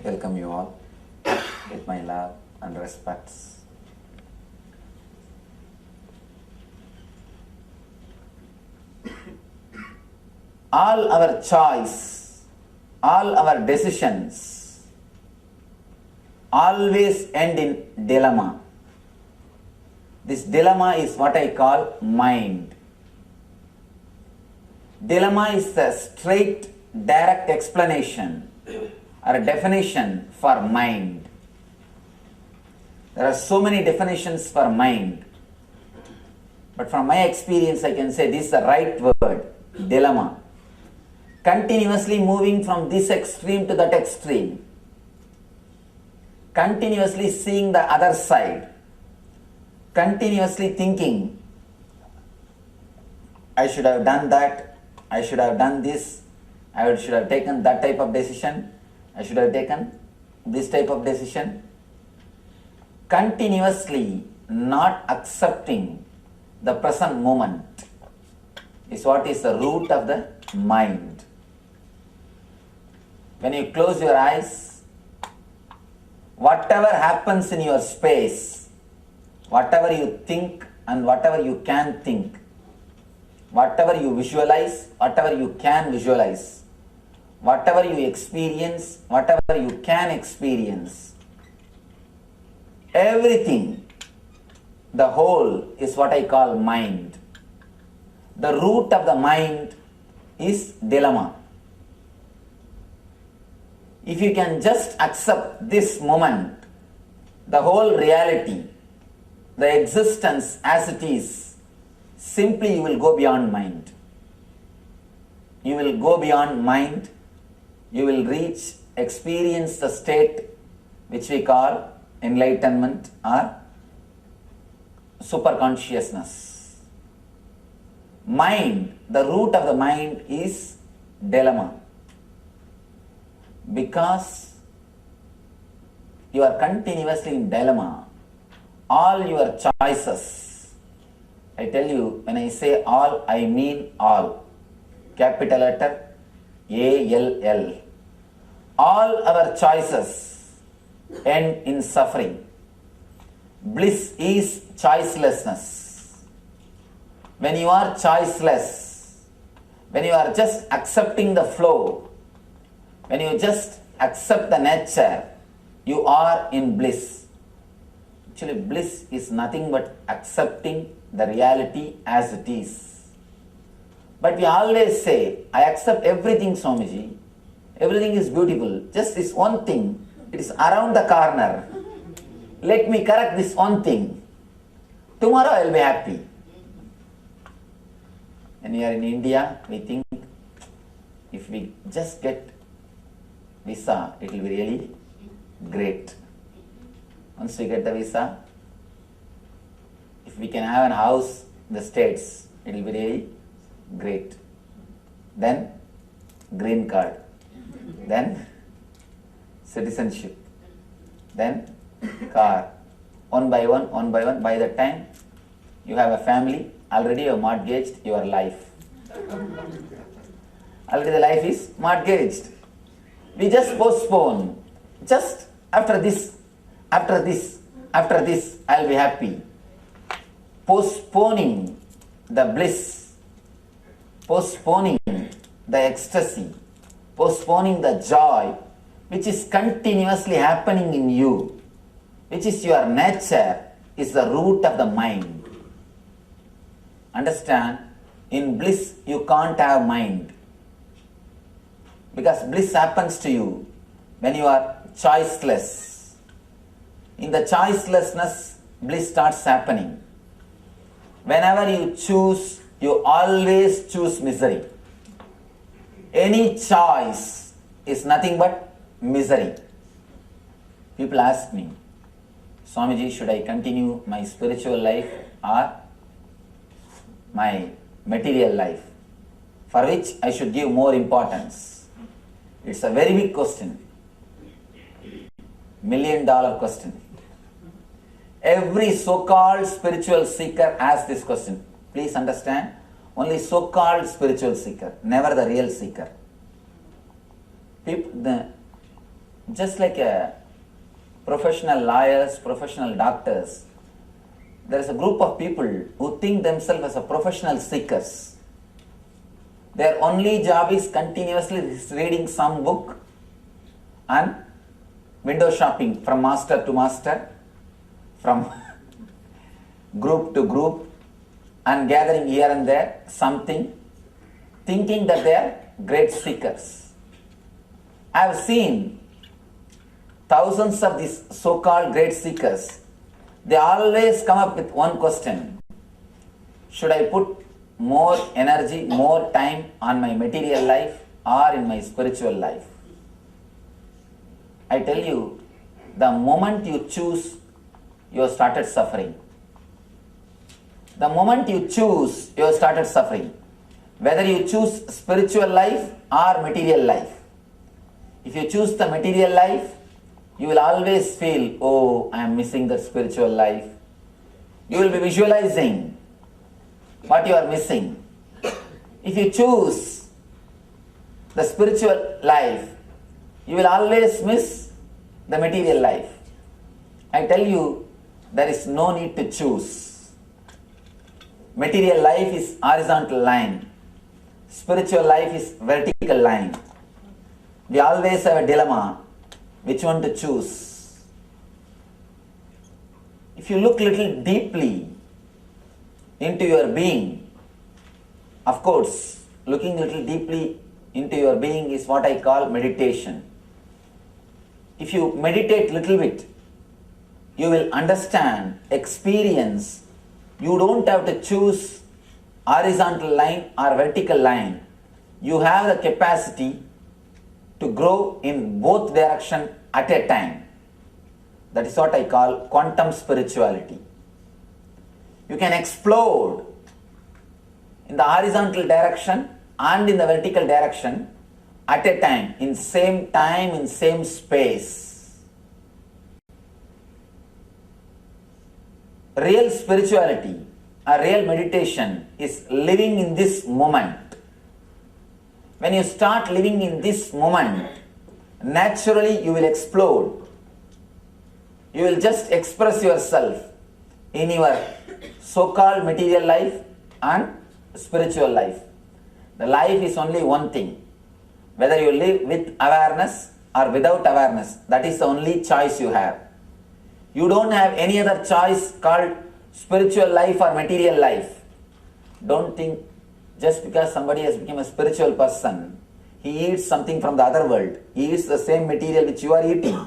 welcome you all with my love and respects. All our choice, all our decisions always end in dilemma. This dilemma is what I call mind. Dilemma is the straight, direct explanation or a definition for mind. There are so many definitions for mind, but from my experience I can say this is the right word, dilemma. Continuously moving from this extreme to that extreme, continuously seeing the other side, continuously thinking, I should have done that, I should have done this, I should have taken that type of decision, I should have taken this type of decision. Continuously not accepting the present moment is what is the root of the mind. When you close your eyes, whatever happens in your space, whatever you think and whatever you can think, whatever you visualize, whatever you can visualize, whatever you experience, whatever you can experience, everything, the whole is what I call mind. The root of the mind is dilemma. If you can just accept this moment, the whole reality, the existence as it is, simply you will go beyond mind. You will go beyond mind, you will reach, experience the state which we call enlightenment or superconsciousness. Mind, the root of the mind is dilemma. Because you are continuously in dilemma, all your choices, I tell you, when I say all, I mean all. Capital letter ALL. All our choices end in suffering. Bliss is choicelessness. When you are choiceless, when you are just accepting the flow, when you just accept the nature, you are in bliss. Actually, bliss is nothing but accepting the reality as it is. But we always say, I accept everything, Swamiji. Everything is beautiful. Just this one thing, it is around the corner. Let me correct this one thing. Tomorrow I will be happy. When we are in India, we think if we just get visa, it will be really great. Once we get the visa, if we can have a house in the States, it will be really great. Then green card, then citizenship, then car. One by one, by the time you have a family, already you have mortgaged your life. Already the life is mortgaged. We just postpone. Just after this, I'll be happy. Postponing the bliss, postponing the ecstasy, postponing the joy, which is continuously happening in you, which is your nature, is the root of the mind. Understand? In bliss, you can't have mind. Because bliss happens to you when you are choiceless. In the choicelessness, bliss starts happening. Whenever you choose, you always choose misery. Any choice is nothing but misery. People ask me, Swamiji, should I continue my spiritual life or my material life? For which I should give more importance? It's a very big question. $1 million question. Every so-called spiritual seeker asks this question. Please understand, only so-called spiritual seeker, never the real seeker. Just like professional lawyers, professional doctors, there is a group of people who think themselves as a professional seekers. Their only job is continuously reading some book and window shopping from master to master, from group to group, and gathering here and there something, thinking that they are great seekers. I have seen thousands of these so-called great seekers. They always come up with one question: should I put more energy, more time on my material life or in my spiritual life? I tell you, the moment you choose, you have started suffering. The moment you choose, you have started suffering. Whether you choose spiritual life or material life. If you choose the material life, you will always feel, oh, I am missing the spiritual life. You will be visualizing what you are missing. If you choose the spiritual life, you will always miss the material life. I tell you, there is no need to choose. Material life is horizontal line. Spiritual life is vertical line. We always have a dilemma, which one to choose. If you look little deeply into your being, of course, looking little deeply into your being is what I call meditation. If you meditate little bit, you will understand, experience. You don't have to choose horizontal line or vertical line. You have the capacity to grow in both directions at a time. That is what I call quantum spirituality. You can explode in the horizontal direction and in the vertical direction at a time, in same space. Real spirituality or real meditation is living in this moment. When you start living in this moment, naturally you will explode. You will just express yourself in your so-called material life and spiritual life. The life is only one thing. Whether you live with awareness or without awareness, that is the only choice you have. You don't have any other choice called spiritual life or material life. Don't think just because somebody has become a spiritual person, he eats something from the other world. He eats the same material which you are eating.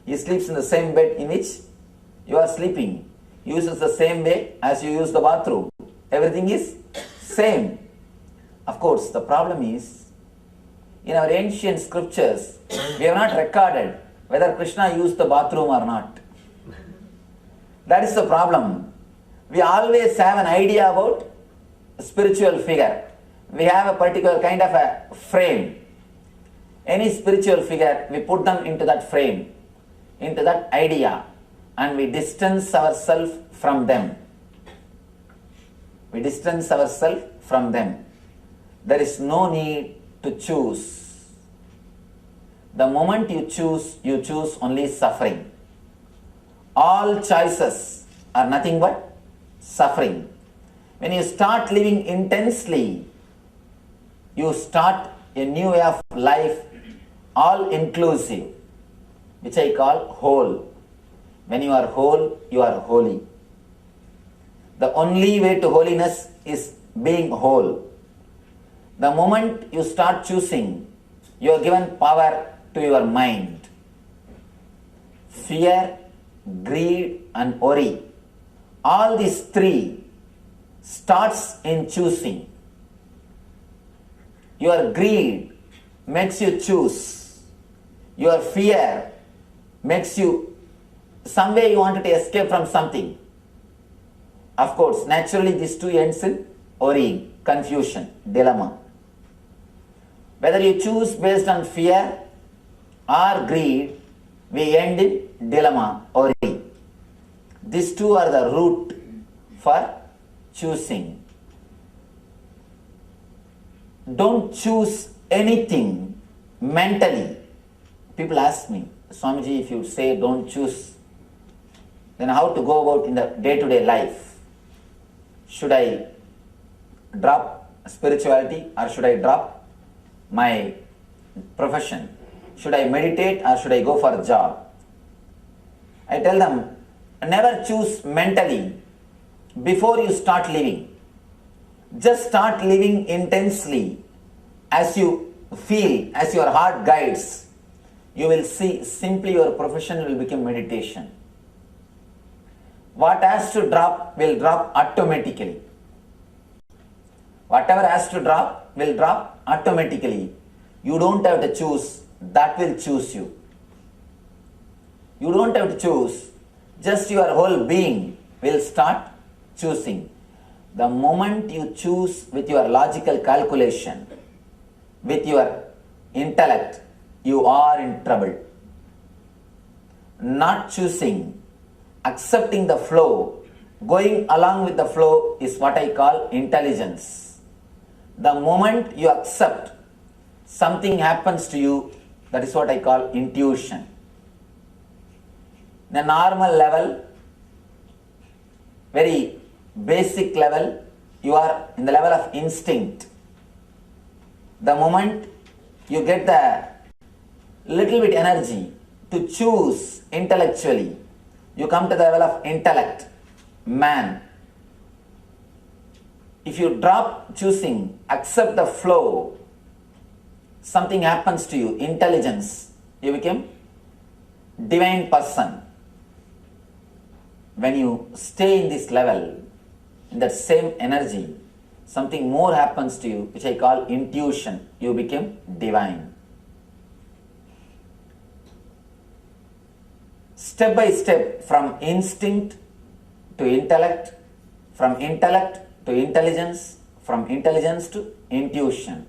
He sleeps in the same bed in which you are sleeping. He uses the same way as you use the bathroom. Everything is same. Of course, the problem is, in our ancient scriptures, we have not recorded whether Krishna used the bathroom or not. That is the problem. We always have an idea about a spiritual figure. We have a particular kind of a frame. Any spiritual figure, we put them into that frame, into that idea, and we distance ourselves from them. We distance ourselves from them. There is no need to choose. The moment you choose only suffering. All choices are nothing but suffering. When you start living intensely, you start a new way of life, all inclusive, which I call whole. When you are whole, you are holy. The only way to holiness is being whole. The moment you start choosing, you are given power to your mind. Fear, greed and worry, all these three starts in choosing. Your greed makes you choose. Your fear makes you, some way you wanted to escape from something. Of course, naturally these two ends in worrying, confusion, dilemma. Whether you choose based on fear or greed, we end in dilemma or worry. These two are the root for choosing. Don't choose anything mentally. People ask me, Swamiji, if you say don't choose, then how to go about in the day-to-day life? Should I drop spirituality or should I drop my profession? Should I meditate or should I go for a job? I tell them, never choose mentally before you start living. Just start living intensely as you feel, as your heart guides. You will see simply your profession will become meditation. What has to drop will drop automatically. Whatever has to drop will drop automatically. You don't have to choose, that will choose you. You don't have to choose, just your whole being will start choosing. The moment you choose with your logical calculation, with your intellect, you are in trouble. Not choosing, accepting the flow, going along with the flow is what I call intelligence. The moment you accept, something happens to you, that is what I call intuition. The normal level, very basic level, you are in the level of instinct. The moment you get the little bit energy to choose intellectually, you come to the level of intellect, man. If you drop choosing, accept the flow, something happens to you, intelligence, you become divine person. When you stay in this level, in that same energy, something more happens to you, which I call intuition. You become divine. Step by step, from instinct to intellect, from intellect to intelligence, from intelligence to intuition.